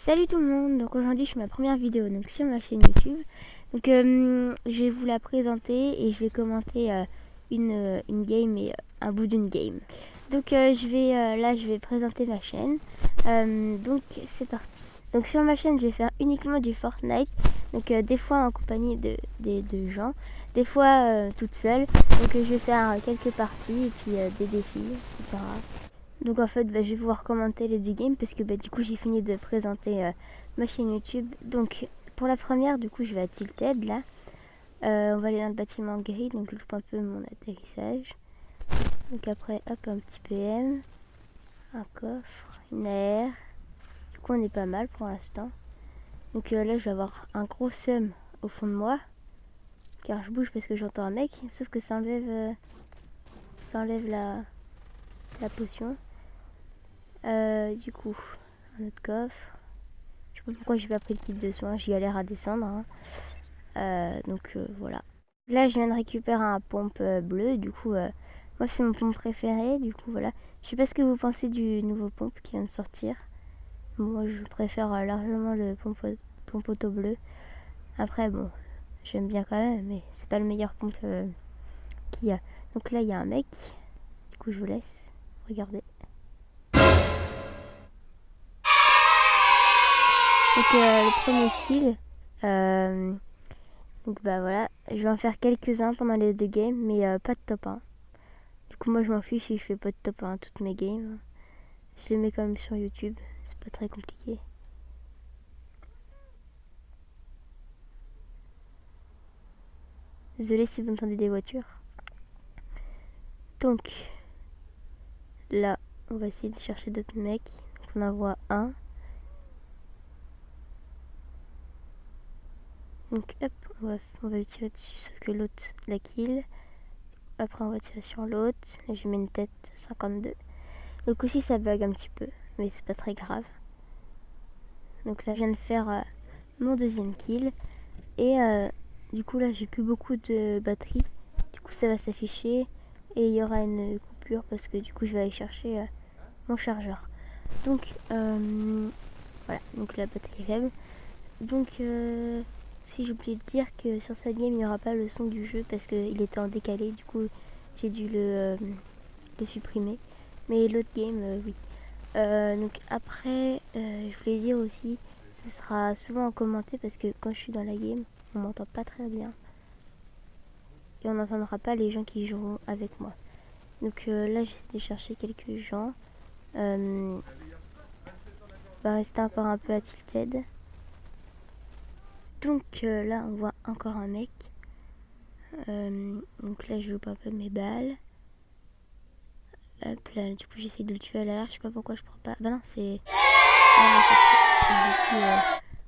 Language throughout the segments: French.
Salut tout le monde, donc aujourd'hui je fais ma première vidéo donc sur ma chaîne YouTube. Donc je vais vous la présenter et je vais commenter une game et un bout d'une game. Donc je vais présenter ma chaîne. Donc c'est parti. Donc sur ma chaîne je vais faire uniquement du Fortnite. Donc des fois en compagnie de gens, des fois toute seule. Donc je vais faire quelques parties et puis des défis, etc. Donc en fait, je vais pouvoir commenter les 10 games parce que du coup j'ai fini de présenter ma chaîne YouTube. Donc pour la première, du coup je vais à Tilted là. On va aller dans le bâtiment gris, donc je loupe un peu mon atterrissage. Donc après, hop, un petit PM, un coffre, une AR. Du coup on est pas mal pour l'instant. Donc là je vais avoir un gros seum au fond de moi. Car je bouge parce que j'entends un mec, sauf que ça enlève la potion. Du coup, un autre coffre. Je sais pas pourquoi j'ai pas pris le kit de soins, j'y galère à descendre. Donc voilà. Là, je viens de récupérer un pompe bleu. Du coup, moi, c'est mon pompe préféré. Du coup, voilà. Je sais pas ce que vous pensez du nouveau pompe qui vient de sortir. Moi, je préfère largement le pompe auto bleu. Après, bon, j'aime bien quand même, mais c'est pas le meilleur pompe qu'il y a. Donc là, il y a un mec. Du coup, je vous laisse. Regardez. Donc le premier kill, donc voilà, je vais en faire quelques-uns pendant les deux games, mais pas de top 1. Du coup moi je m'en fiche si je fais pas de top 1 toutes mes games. Je les mets quand même sur YouTube, c'est pas très compliqué. Désolé si vous entendez des voitures. Donc là, on va essayer de chercher d'autres mecs. Donc on en voit un. Donc hop, on va lui tirer dessus, sauf que l'autre la kill. Après on va tirer sur l'autre. Là je mets une tête 52. Donc aussi ça bug un petit peu, mais c'est pas très grave. Donc là je viens de faire mon deuxième kill. Et du coup là j'ai plus beaucoup de batterie. Du coup ça va s'afficher. Et il y aura une coupure parce que du coup je vais aller chercher mon chargeur. Donc voilà, donc la batterie est faible. Donc si j'ai oublié de dire que sur cette game il n'y aura pas le son du jeu parce qu'il était en décalé. Du coup j'ai dû le supprimer. Mais l'autre game oui. Donc après je voulais dire aussi, ce sera souvent en commenté parce que quand je suis dans la game on m'entend pas très bien et on n'entendra pas les gens qui joueront avec moi. Donc là j'essaie de chercher quelques gens. On va rester encore un peu à Tilted. Donc là on voit encore un mec. Donc là je loupe un peu mes balles. Hop là, du coup j'essaie de le tuer à l'air. Je sais pas pourquoi je prends pas. Bah non, c'est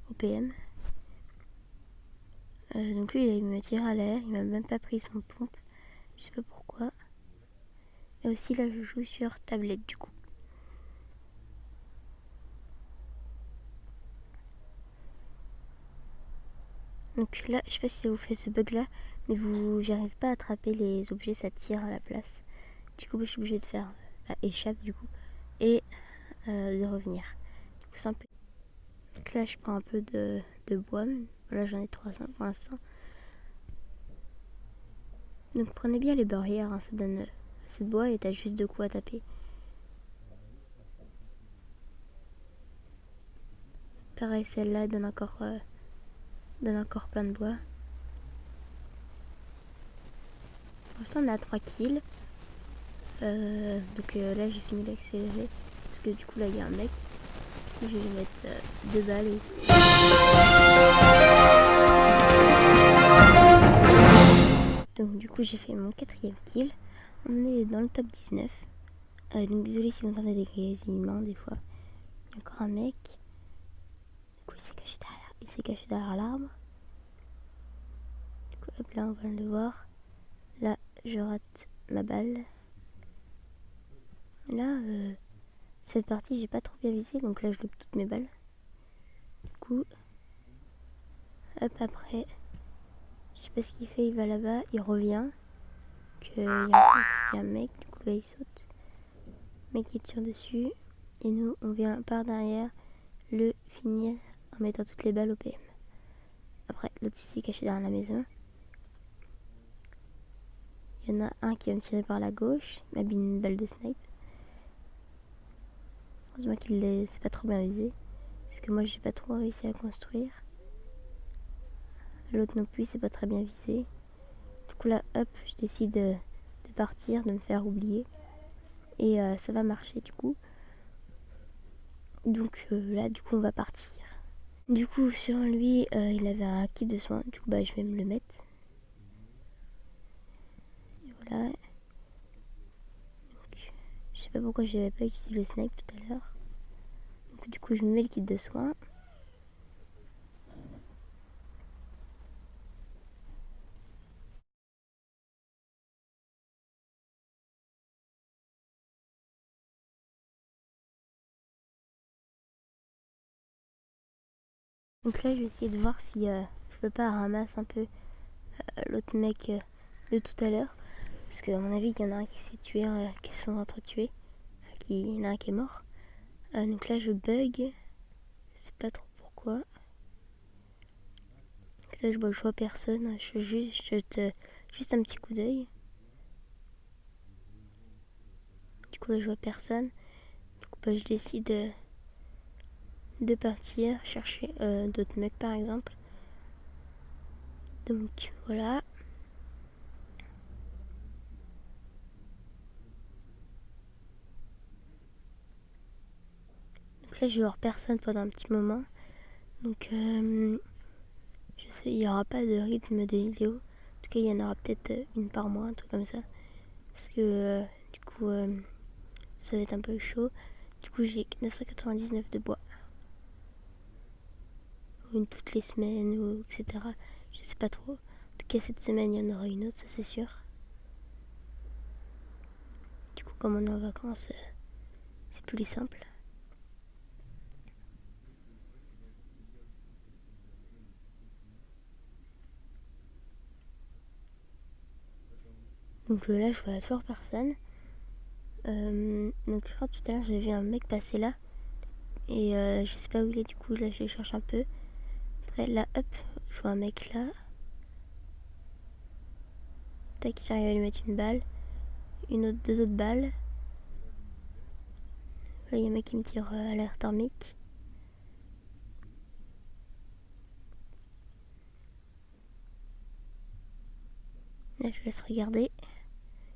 au PM. Donc lui il me tire à l'air. Il m'a même pas pris son pompe. Je sais pas pourquoi. Et aussi là je joue sur tablette du coup. Donc là, je sais pas si ça vous fait ce bug là, mais j'arrive pas à attraper les objets, ça tire à la place. Du coup, je suis obligée de faire échappe du coup et de revenir. Du coup, c'est un peu. Donc là, je prends un peu de bois. Voilà, j'en ai 300 pour l'instant. Donc prenez bien les barrières, hein, ça donne assez de bois et t'as juste de quoi taper. Pareil, celle-là donne encore plein de bois. Pour l'instant, on a 3 kills. Donc là, j'ai fini d'accélérer parce que du coup, là, il y a un mec. Je vais lui mettre 2 balles. Donc du coup, j'ai fait mon 4ème kill. On est dans le top 19. Donc désolé si vous entendez des grésillements des fois. Il y a encore un mec. Du coup, il s'est caché derrière l'arbre. Du coup, hop là, on va le voir. Là, je rate ma balle. Là, cette partie, j'ai pas trop bien visé, donc là, je loupe toutes mes balles. Du coup, hop, après, je sais pas ce qu'il fait, il va là-bas, il revient. Il y a un mec, du coup, là, il saute. Le mec, il tire dessus. Et nous, on vient par derrière le finir en mettant toutes les balles au PM. Après, l'autre ici caché derrière la maison. Il y en a un qui va me tirer par la gauche. Il m'a mis une balle de snipe. Heureusement qu'il s'est pas trop bien visé. Parce que moi, j'ai pas trop réussi à construire. L'autre non plus, c'est pas très bien visé. Du coup, là, hop, je décide de partir, de me faire oublier. Et ça va marcher, du coup. Donc là, du coup, on va partir. Du coup, sur lui, il avait un kit de soins. Du coup, bah, je vais me le mettre. Et voilà. Donc, je sais pas pourquoi j'avais pas utilisé le snipe tout à l'heure. Donc, du coup, je me mets le kit de soins. Donc là, je vais essayer de voir si je peux pas ramasser un peu l'autre mec de tout à l'heure. Parce qu'à mon avis, il y en a un qui s'est tué, qui sont entretués. Enfin, il y en a un qui est mort. Donc là, je bug. Je sais pas trop pourquoi. Donc là, je vois personne. Je jette juste un petit coup d'œil. Du coup, là, je vois personne. Du coup, bah, je décide de partir chercher d'autres mecs, par exemple. Donc voilà. Donc là, je vais voir personne pendant un petit moment. Donc je sais, il n'y aura pas de rythme de vidéo. En tout cas, il y en aura peut-être une par mois, un truc comme ça. Parce que du coup, ça va être un peu chaud. Du coup, j'ai 999 de bois. Ou une toutes les semaines, ou etc. Je sais pas trop. En tout cas, cette semaine, il y en aura une autre, ça c'est sûr. Du coup, comme on est en vacances, c'est plus simple. Donc là, je vois toujours personne. Donc je crois que tout à l'heure, j'ai vu un mec passer là. Et je sais pas où il est, du coup, là, je le cherche un peu. Après, là, hop, je vois un mec là. Tac, j'arrive à lui mettre une balle. Deux autres balles. Là, il y a un mec qui me tire à l'air thermique. Là, je laisse regarder.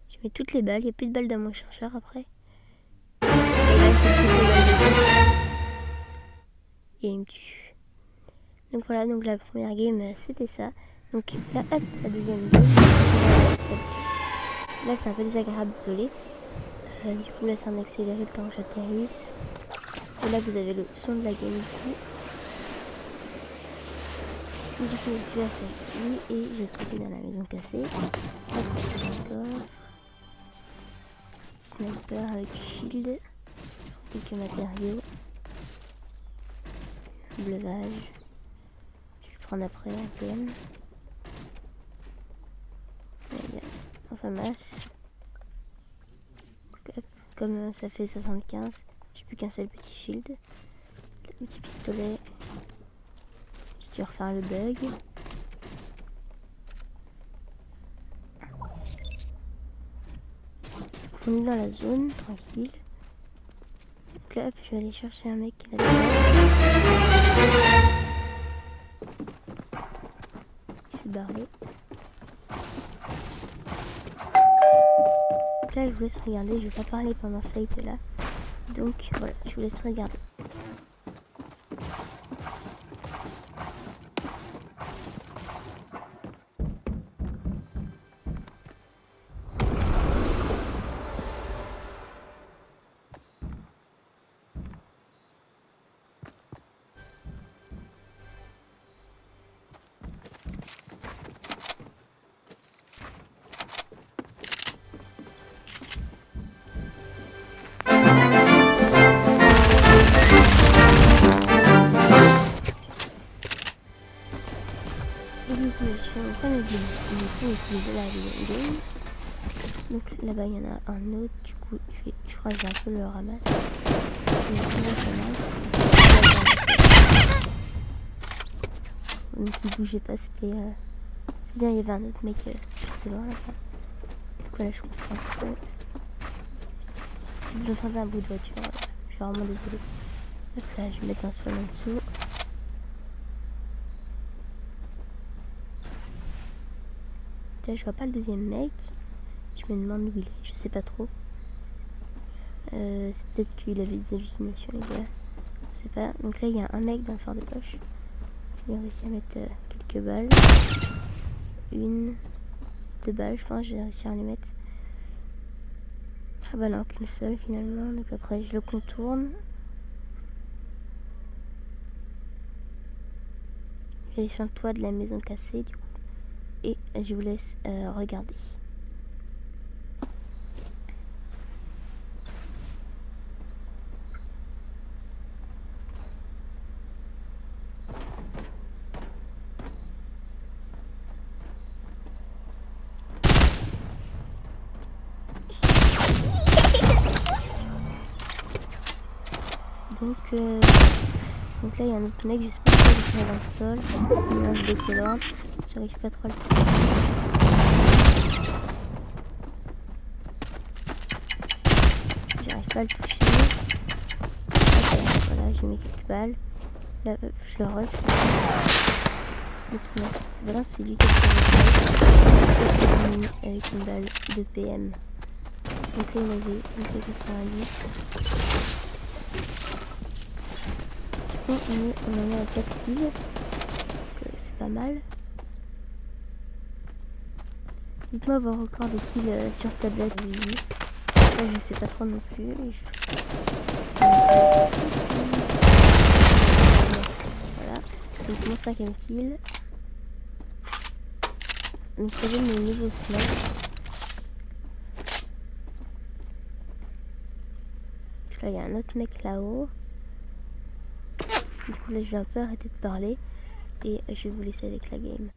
Je mets toutes les balles. Il n'y a plus de balles dans mon chercheur après. Et là, je mets toutes les balles dedans. Et il me tue. Donc voilà, donc la première game, c'était ça. Donc là, hop, la deuxième game. Là, c'est un peu désagréable, désolé. Du coup, là, c'est en accéléré le temps que j'atterrisse. Et là, vous avez le son de la game du coup. Du coup, je vais sortir et je trouve dans la maison cassée. Hop, coffre. Sniper avec shield. Quelques matériaux. Bleuvage. Je vais le prendre après un PM. Enfin masse. Comme ça fait 75, j'ai plus qu'un seul petit shield. Le petit pistolet. J'ai dû refaire le bug. On est dans la zone, tranquille. Donc là, hop, je vais aller chercher un mec là-dedans. Il s'est barré. Donc là, je vous laisse regarder. Je vais pas parler pendant ce fight là. Donc voilà, je vous laisse regarder. Et du coup, je suis en train de utiliser la game. Donc là-bas, il y en a un autre. Du coup, je crois que je vais un peu le ramasse. Je vais le ramasse. donc il bougeait pas, c'était... c'est bien, il y avait un autre mec devant là-bas. Du coup là je concentre un peu. Si vous entendez un bruit de voiture, je suis vraiment désolée. Hop là, je vais mettre un sol en dessous. Là, je vois pas le deuxième mec. Je me demande où il est, je sais pas trop. C'est peut-être qu'il avait des hallucinations les gars. Je sais pas. Donc là il y a un mec dans le fort de poche. J'ai réussi à mettre quelques balles. 1, 2 balles je pense, j'ai réussi à en les mettre. Ah bah non, qu'une seule finalement. Donc après je le contourne. Je vais aller sur le toit de la maison cassée du coup. Et je vous laisse regarder. Donc là il y a un autre mec, je sais pas pourquoi il est dans le sol. Il lance des collantes, j'arrive pas trop à le toucher. J'arrive pas à le toucher. Ok, voilà, j'ai mis quelques balles. Là, je le rush. Donc il m'a... Voilà, c'est lui qui a fait le avec une balle de PM. Donc là il avait une 90. On en est à 4 kills. C'est pas mal. Dites-moi vos records de kills sur tablette. Là, je sais pas trop non plus. Voilà. Donc mon 5ème kill. Donc j'avais mon nouveau snipe. Là il y a un autre mec là-haut. Du coup là je vais un peu arrêter de parler. Et je vais vous laisser avec la game.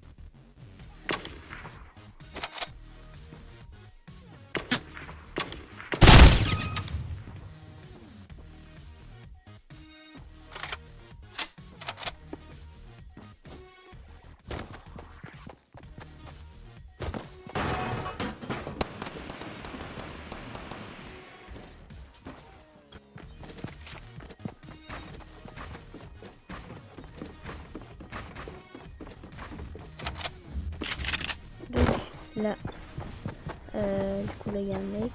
Là, du coup là il y a un mec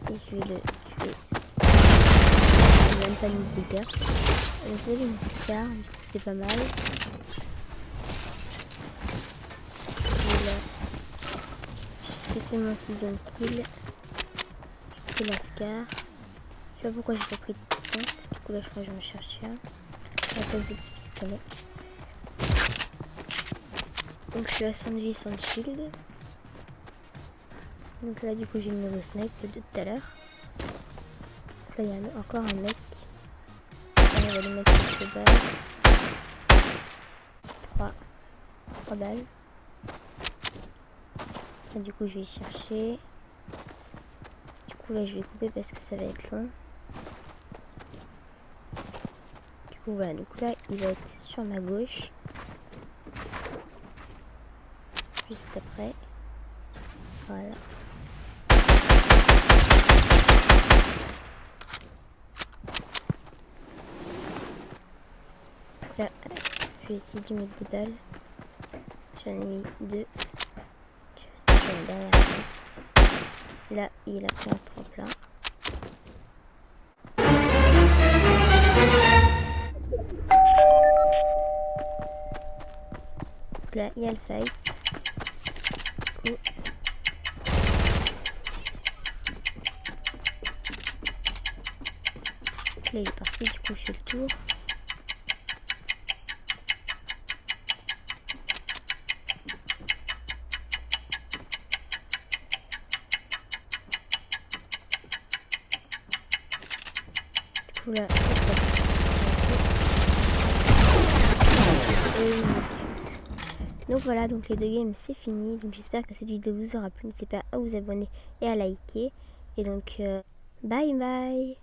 et je vais le tuer. Il a même pas mis de dégâts. Donc là j'ai une scar, du coup c'est pas mal. Et là, j'ai fait mon 6ème kill. J'ai pris la scar. Je sais pas pourquoi j'ai pas pris de temps. Du coup là je crois que je vais en chercher un. À cause des petits pistolets. Donc je suis à 100 de vie, 100 de shield. Donc là du coup j'ai le nouveau snipe de tout à l'heure. Là il y a encore un mec. On va lui mettre quelques balles. 3 balles. Là, du coup je vais chercher. Du coup là je vais couper parce que ça va être long. Du coup voilà, donc là il va être sur ma gauche. Juste après. Voilà. Là, je vais essayer de lui mettre des balles. J'en ai mis 2. Je vais derrière lui. Là, il a pris un tremplin. Donc là, il y a le fight. Du coup, là, il est parti. Du coup, je fais le tour. Là, donc voilà, donc les 2 games c'est fini. Donc j'espère que cette vidéo vous aura plu. N'hésitez pas à vous abonner et à liker. Et donc bye bye.